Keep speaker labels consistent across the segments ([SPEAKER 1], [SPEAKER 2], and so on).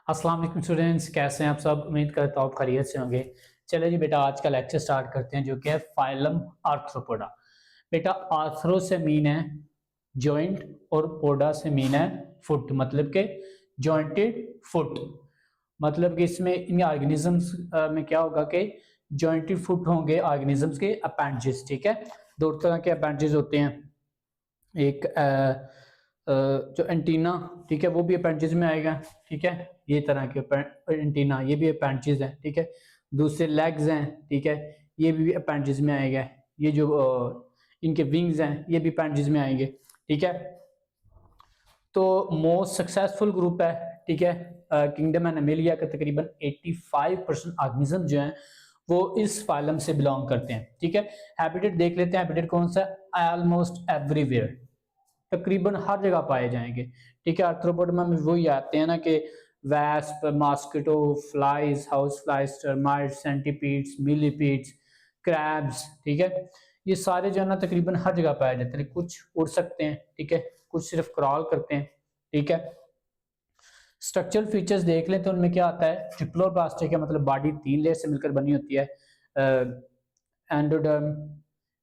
[SPEAKER 1] अस्सलाम वालेकुम स्टूडेंट्स, कैसे हैं आप सब। उम्मीद करता हूँ आप खैरियत से होंगे। चलिए जी बेटा, आज का लेक्चर स्टार्ट करते हैं जो कि है फाइलम आर्थ्रोपोडा। बेटा आर्थ्रो से मीन है जॉइंट और पोडा से मीन है फुट, मतलब के जॉइंटेड फुट। मतलब कि इसमें इन ऑर्गेनिजम्स में क्या होगा कि जॉइंटेड फुट होंगे ऑर्गेनिजम्स के अपेंडेजेस। ठीक है, दो तरह के अपेंडेजेस होते हैं। एक जो एंटीना, ठीक है, वो भी अपेंडेज में आएगा। ठीक है, ये तरह के एंटीना, ये भी अपेंडेज है। ठीक है, दूसरे लेग्स हैं, ठीक है, ये भी अपेंडेज में आएगा। ये जो इनके विंग्स हैं ये भी अपेंडेज में आएंगे। ठीक है, तो मोस्ट सक्सेसफुल ग्रुप है, ठीक है, किंगडम एंड एमेलिया का तकरीबन 85% ऑर्गेनिज्म जो हैं वो इस फाइलम से बिलोंग करते हैं। ठीक है, हैबिटेट देख लेते हैं। हैबिटेट कौन सा है? ऑलमोस्ट एवरीवेयर, तकरीबन हर जगह पाए जाएंगे। ठीक है, आर्थ्रोपोडा में वही आते हैं ना कि wasp, mosquito, flies, house flies, termites, centipedes, millipedes, crabs. ठीक है, ये सारे जो है ना तकरीबन हर जगह पाए जाते हैं। कुछ उड़ सकते हैं, ठीक है, कुछ सिर्फ क्रॉल करते हैं। ठीक है, स्ट्रक्चरल फीचर्स देख लें तो उनमें क्या आता है? ट्रिप्लोप्लास्टिक है, मतलब बॉडी 3 लेयर से मिलकर बनी होती है। एंडोडर्म,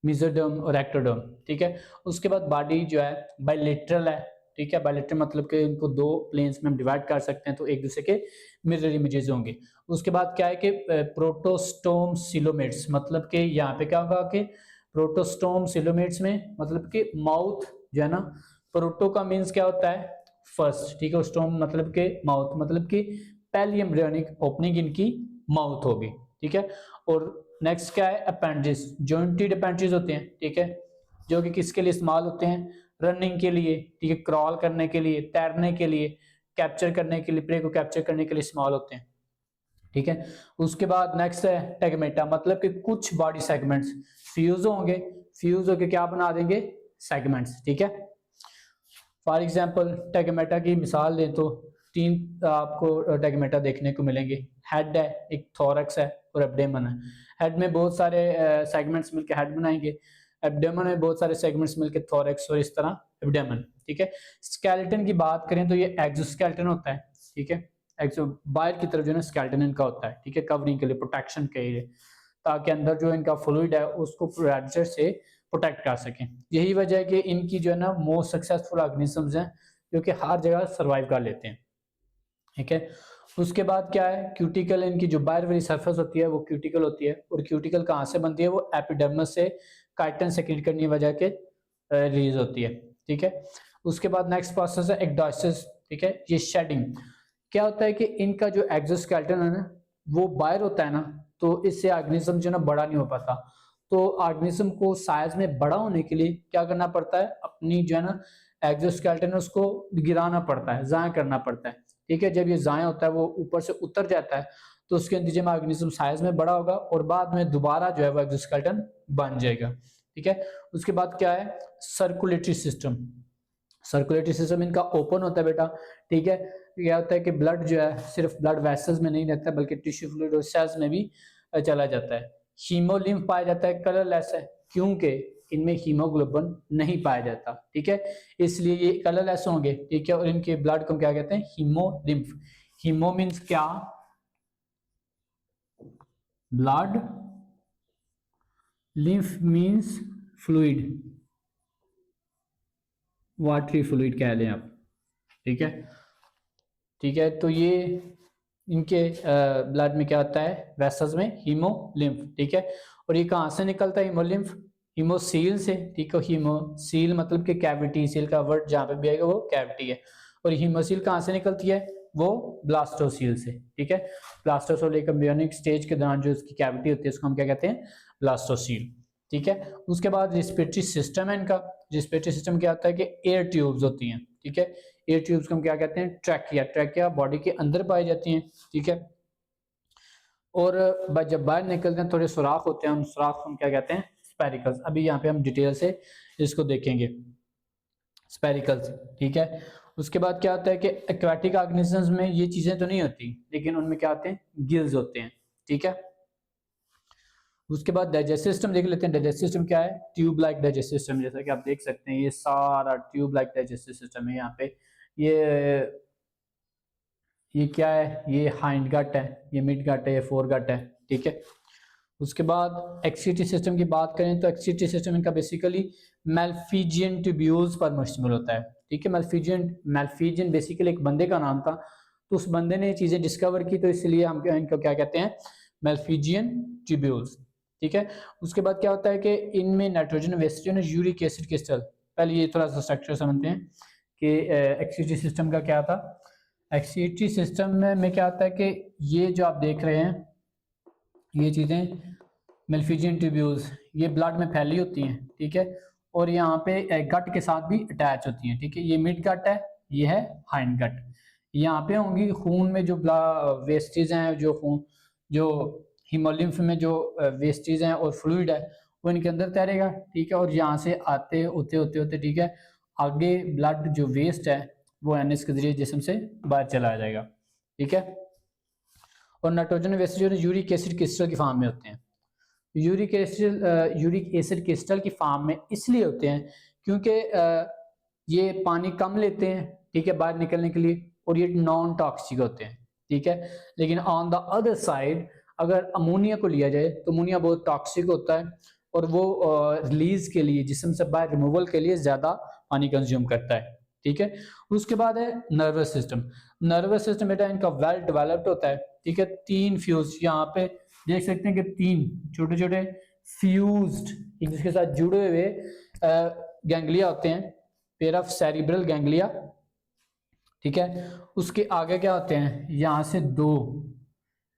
[SPEAKER 1] मेसोडर्म और एक्टोडर्म। ठीक है, उसके बाद बॉडी जो है बाइलेटरल है। ठीक है, बाइलेटरल मतलब कि इनको दो प्लेन्स में हम डिवाइड कर सकते हैं, तो एक दूसरे के मिरर इमेजेस होंगे। उसके बाद क्या है कि प्रोटोस्टोम सिलोमेट्स, मतलब कि यहाँ पे क्या होगा कि प्रोटोस्टोम सिलोमेट्स में मतलब कि माउथ जो है ना, प्रोटो का मीन्स क्या होता है? फर्स्ट। ठीक है, स्टोम मतलब के माउथ, मतलब कि पहली एम्ब्रियोनिक ओपनिंग इनकी माउथ होगी। ठीक है, और नेक्स्ट क्या है? अपेंडेज, जॉइंटेड अपेंडेज होते हैं। ठीक है, जो कि किसके लिए इस्तेमाल होते हैं? रनिंग के लिए, ठीक है, क्रॉल करने के लिए, तैरने के लिए, कैप्चर करने के लिए, प्रे को कैप्चर करने के लिए इस्तेमाल होते हैं। ठीक है, उसके बाद नेक्स्ट है टेगमेटा, मतलब कि कुछ बॉडी सेगमेंट्स फ्यूज होंगे, फ्यूज होके क्या बना देंगे? सेगमेंट्स। ठीक है, फॉर एग्जाम्पल टेगमेटा की मिसाल दें तो 3 आपको टेगमेटा देखने को मिलेंगे। हेड है, एक थोरक्स है और एब्डेमन है। हेड में बहुत सारे सेगमेंट्स मिलकर हेड बनाएंगे, एब्डेमन में बहुत सारे सेगमेंट्स मिलकर थोरक्स, और इस तरह एब्डेमन। ठीक है, स्केलेटन की बात करें तो ये एक्सोस्केलेटन होता है। ठीक है, एक्सो बाहर की तरफ जो है स्केलेटन इनका होता है। ठीक है, कवरिंग के लिए, प्रोटेक्शन के लिए, ताकि अंदर जो इनका फ्लूइड है उसको प्रेडेटर से प्रोटेक्ट कर सकें। यही वजह है कि इनकी जो है ना मोस्ट सक्सेसफुल ऑर्गेनिजम्स हैं जो कि हर जगह सर्वाइव कर लेते हैं। ठीक है, उसके बाद क्या है? क्यूटिकल, इनकी जो बाहर वाली सरफेस होती है वो क्यूटिकल होती है, और क्यूटिकल कहाँ से बनती है? वो एपिडर्मिस से काइटिन सेक्रेट करने की वजह के रिलीज होती है। ठीक है, उसके बाद नेक्स्ट प्रोसेस है एक्डोसिस। ठीक है, ये शेडिंग। क्या होता है कि इनका जो एक्सोस्केलेटन है ना वो बाहर होता है ना, तो इससे ऑर्गेनिज्म जो है ना बड़ा नहीं हो पाता। तो ऑर्गेनिज्म को साइज में बड़ा होने के लिए क्या करना पड़ता है? अपनी जो है ना एक्सोस्केलेटन उसको गिराना पड़ता है, जाया करना पड़ता है। ठीक है, जब ये जाया होता है वो ऊपर से उतर जाता है, तो उसके नतीजे में ऑर्गेनिज्म साइज में बड़ा होगा और बाद में दोबारा जो है वो एक्सोस्केलेटन बन जाएगा। ठीक है, उसके बाद क्या है? Circulatory system. सर्कुलेटरी सिस्टम इनका ओपन होता है बेटा। ठीक है, क्या होता है कि ब्लड जो है सिर्फ ब्लड वेसल्स में नहीं रहता बल्कि टिश्यू फ्लूइड और सेल्स में भी चला जाता है। हीमोलिम्फ पाया जाता है, कलरलेस है क्योंकि इनमें हीमोग्लोबिन नहीं पाया जाता। ठीक है, इसलिए ये कलरलेस होंगे। ठीक है, और इनके ब्लड को क्या कहते हैं? हीमोलिम्फ। हीमो मीन्स क्या? Blood, lymph means fluid, watery fluid कह लें आप। ठीक है, ठीक है, तो ये इनके ब्लड में क्या होता है? वेसल्स में हीमोलिम्फ। ठीक है, और ये कहाँ से निकलता है हीमोलिम्फ? हीमोसील से। ठीक है, हीमोसील मतलब कि कैविटी, सील का वर्ड जहाँ पे भी आएगा वो कैविटी है। और हीमोसील कहाँ से निकलती है? वो ब्लास्टोसील से। ठीक है, ब्लास्टोसील एक एम्ब्रियोनिक स्टेज के दौरान जो उसकी कैविटी होती है उसको हम क्या कहते हैं? ब्लास्टोसील। ठीक है, उसके बाद रिस्पिरेटरी सिस्टम है इनका। रिस्पिरेटरी सिस्टम क्या होता है कि एयर ट्यूब्स होती हैं। ठीक है, एयर ट्यूब्स को हम क्या कहते हैं? ट्रैकिया। ट्रैकिया बॉडी के अंदर पाई जाती हैं। ठीक है, और जब बाहर निकलते हैं थोड़े सुराख होते हैं, उन सुराख को हम क्या कहते हैं? स्पेरिकल्स। अभी यहाँ पे हम डिटेल से इसको देखेंगे, स्पेरिकल्स। ठीक है, उसके बाद क्या होता है कि एक्वाटिक ऑर्गेनिजम्स में ये चीजें तो नहीं होती, लेकिन उनमें क्या होते हैं? गिल्स होते हैं। ठीक है, उसके बाद डाइजेस्टिव सिस्टम देख लेते हैं। डाइजेस्टिव सिस्टम क्या है? ट्यूब लाइक डाइजेस्टिव सिस्टम, जैसा कि आप देख सकते हैं ये सारा ट्यूब लाइक डाइजेस्टिव सिस्टम है। यहाँ पे ये ये क्या है, ये हाइंड गट है, ये मिड गट है, ये फोर गट है, ठीक है। उसके बाद एक्सक्रीटरी सिस्टम की बात करें तो एक्सक्रीटरी सिस्टम इनका बेसिकली मेल्फिजियन ट्यूब्यूल्स पर मुश्तमिल होता है, ठीक है। मेल्फिजियन बेसिकली एक बंदे का नाम था, तो उस बंदे ने चीजें डिस्कवर की, तो इसलिए हम इनको क्या कहते हैं, मेल्फिजियन ट्यूब्यूल्स, ठीक है। उसके बाद क्या होता है कि इनमें nitrogen western uric acid crystal, पहले ये थोड़ा सा स्ट्रक्चर समझते हैं कि एक्सक्रीटरी सिस्टम का क्या था। एक्सक्रीटरी सिस्टम में क्या होता है कि ये जो आप देख रहे हैं ये चीज़ें मेल्फिजियन ट्यूब्यूल्स, ये ब्लड में फैली होती हैं, ठीक है, और यहाँ पे गट के साथ भी अटैच होती हैं, ठीक है। ये मिड गट है, ये है हाइंड गट। यहाँ पे होंगी खून में जो वेस्टेज हैं, जो खून जो हीमोलिम्फ में जो वेस्टेज हैं और फ्लूइड है वो इनके अंदर तैरेगा, ठीक है। और यहाँ से आते होते होते होते, ठीक है, आगे ब्लड जो वेस्ट है वो एनएस के जरिए जिस्म से बाहर चला जाएगा, ठीक है। और नाइट्रोजन वेस्ट जो यूरिक एसिड क्रिस्टल की फॉर्म में होते हैं। यूरिक एसिड क्रिस्टल की फॉर्म में इसलिए होते हैं क्योंकि ये पानी कम लेते हैं, ठीक है, बाहर निकलने के लिए, और ये नॉन टॉक्सिक होते हैं, ठीक है। लेकिन ऑन द अदर साइड अगर अमोनिया को लिया जाए तो अमोनिया बहुत टॉक्सिक होता है और वो रिलीज के लिए, जिस्म से बाहर रिमूवल के लिए ज्यादा पानी कंज्यूम करता है, ठीक है। उसके बाद है नर्वस सिस्टम। नर्वस सिस्टम बेटा इनका वेल डेवलप्ड होता है, ठीक है। तीन फ्यूज यहाँ पे देख सकते हैं कि तीन छोटे छोटे फ्यूज्ड एक दूसरे के साथ जुड़े हुए गैंग्लिया होते हैं, पेयर ऑफ सेरिब्रल गैंग्लिया, ठीक है। उसके आगे क्या होते हैं, यहाँ से दो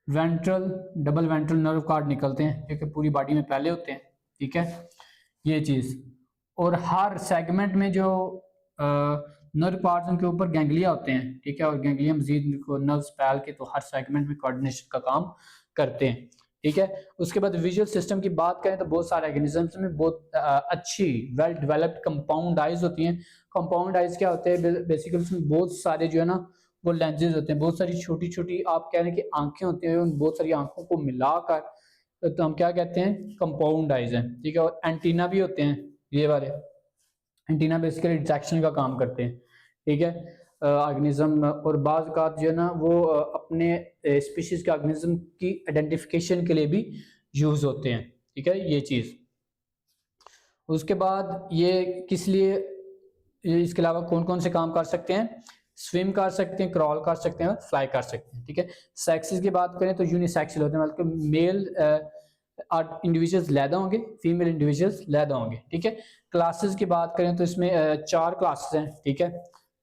[SPEAKER 1] डबल वेंट्रल नर्व कार्ड निकलते हैं, जो कि पूरी बॉडी में फैले होते हैं, ठीक है, ये चीज। और हर सेगमेंट में जो नर्व पार्ट्स उनके ऊपर गैंग्लिया होते हैं, ठीक है, और गैंग्लिया मजीद को नर्व्स फैल के तो हर सेगमेंट में कोऑर्डिनेशन का काम करते हैं, ठीक है। उसके बाद विजुअल सिस्टम की बात करें तो बहुत सारे ऑर्गेनिजम्स में बहुत अच्छी वेल डेवलप्ड कंपाउंड आइज होती हैं। कंपाउंड आइज क्या होते हैं, बेसिकली उसमें बहुत सारे जो है ना वो लेंजेज होते हैं, बहुत सारी छोटी छोटी आप कह रहे हैं कि आंखें होती हैं, उन बहुत सारी आंखों को मिलाकर तो हम क्या कहते हैं, कंपाउंड आइज हैं, ठीक है। और एंटीना भी होते हैं, ये वाले एंटीना बेसिकली डिटेक्शन का काम करते हैं, ठीक है, ऑर्गेनिज्म। और बाज़ औक़ात जो है ना वो अपने स्पीशीज के ऑर्गेनिज्म की आइडेंटिफिकेशन के लिए भी यूज होते हैं, ठीक है, ये चीज। उसके बाद ये किस लिए, इसके अलावा कौन कौन से काम कर सकते हैं, स्विम कर सकते हैं, क्रॉल कर सकते हैं, फ्लाई कर सकते हैं, ठीक है। सेक्सेस की बात करें तो यूनिसेक्सुअल होते हैं, मतलब मेल इंडिविजुअल्स लैदा होंगे, फीमेल इंडिविजुअल्स लैदा होंगे, ठीक है। क्लासेस की बात करें तो इसमें चार क्लासेस हैं, ठीक है।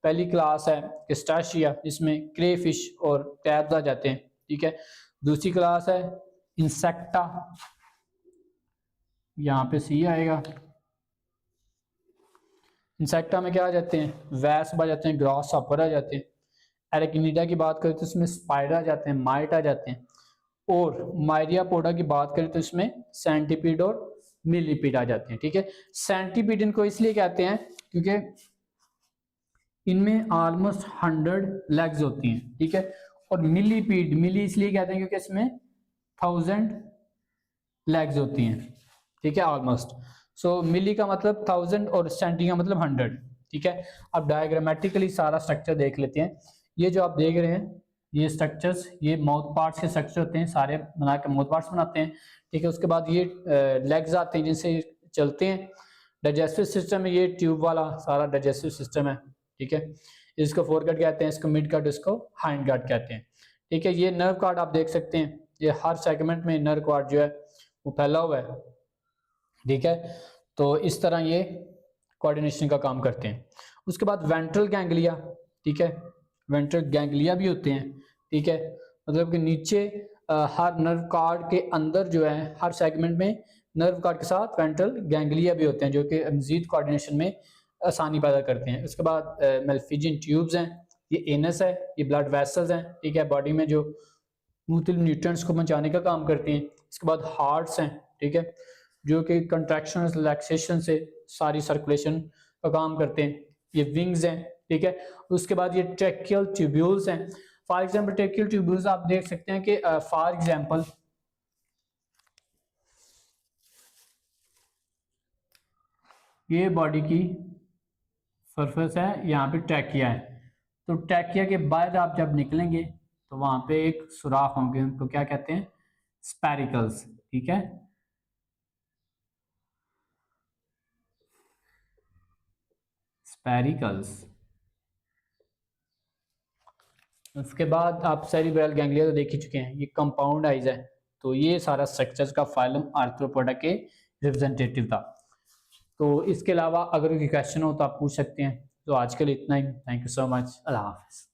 [SPEAKER 1] पहली क्लास है क्रिस्टाशिया, जिसमें क्रे फिश और क्रैब्स आ जाते हैं, ठीक है। दूसरी क्लास है इंसेक्टा, यहाँ पे सी आएगा। इंसेक्टा में क्या आ जाते हैं, वैस्प आ जाते हैं, ग्रास हॉपर आ जाते हैं। एरेक्निडा की बात करें तो इसमें स्पाइडर आ जाते हैं, माइट आ जाते हैं। और मायरियापोडा की बात करें तो इसमें सेंटीपीड और मिलीपीड आ जाते हैं, ठीक है। सेंटीपीड इनको इसलिए कहते हैं क्योंकि इनमें ऑलमोस्ट 100 लेग्स होती हैं, ठीक है। और मिलीपीड, मिली इसलिए कहते हैं क्योंकि इसमें 1000 लेग्स होती हैं, ठीक है, ऑलमोस्ट। सो मिली का मतलब 1000 और सेंटी का मतलब 100, ठीक है। अब डायग्रामेटिकली सारा स्ट्रक्चर देख लेते हैं। ये जो आप देख रहे हैं ये स्ट्रक्चर्स, ये माउथ पार्ट्स के स्ट्रक्चर होते हैं, सारे बना के माउथ पार्ट्स बनाते हैं, ठीक है। उसके बाद ये लेग्स आते हैं जिनसे चलते हैं। डाइजेस्टिव सिस्टम है ये ट्यूब वाला सारा डाइजेस्टिव सिस्टम है, ठीक है। इसको फोरगट कहते हैं, इसको मिड गट, इसको हाइंड गट कहते हैं, ठीक है। ये नर्व कार्ड आप देख सकते हैं, ये हर सेगमेंट में नर्व कार्ड जो है वो फैला हुआ है, ठीक है। तो इस तरह ये कोऑर्डिनेशन का काम करते हैं। उसके बाद वेंट्रल गैंग्लिया, ठीक है, वेंट्रल गैंग्लिया भी होते हैं, ठीक है। मतलब कि नीचे हर नर्व कार्ड के अंदर जो है हर सेगमेंट में नर्व कार्ड के साथ वेंट्रल गैंग्लिया भी होते हैं, जो कि मजीद कोऑर्डिनेशन में आसानी पैदा करते हैं। उसके बाद मेल्फिजियन ट्यूब्स हैं, ये एनस है, ये ब्लड वेसल्स हैं, ठीक है, बॉडी में जो मुख्तलिफ न्यूट्रिएंट्स को पहुंचाने का काम करती हैं। इसके बाद हार्ट्स हैं, ठीक है, जो कि कंट्रैक्शन रिलैक्सेशन से सारी सर्कुलेशन का काम करते हैं। ये विंग्स हैं, ठीक है। उसके बाद ये ट्रैकियल ट्यूब्यूल्स हैं। फॉर एग्जांपल ट्रैकियल ट्यूब्यूल्स आप देख सकते हैं कि फॉर एग्जांपल ये बॉडी की सरफेस है, यहाँ पे ट्रैकिया है, तो ट्रैकिया के बाद आप जब निकलेंगे तो वहां पे एक सुराख होंगे, उनको क्या कहते हैं? स्पेरिकल्स। ठीक है, स्पेरिकल्स। उसके बाद आप सेरिब्रल गैंग्लिया तो देख ही चुके हैं, ये कंपाउंड आइज है। तो ये सारा स्ट्रक्चर्स का फाइलम आर्थ्रोपोडा के रिप्रेजेंटेटिव था। तो इसके अलावा अगर कोई क्वेश्चन हो तो आप पूछ सकते हैं। तो आज के लिए इतना ही। Thank you so much. अल्लाह हाफिज़।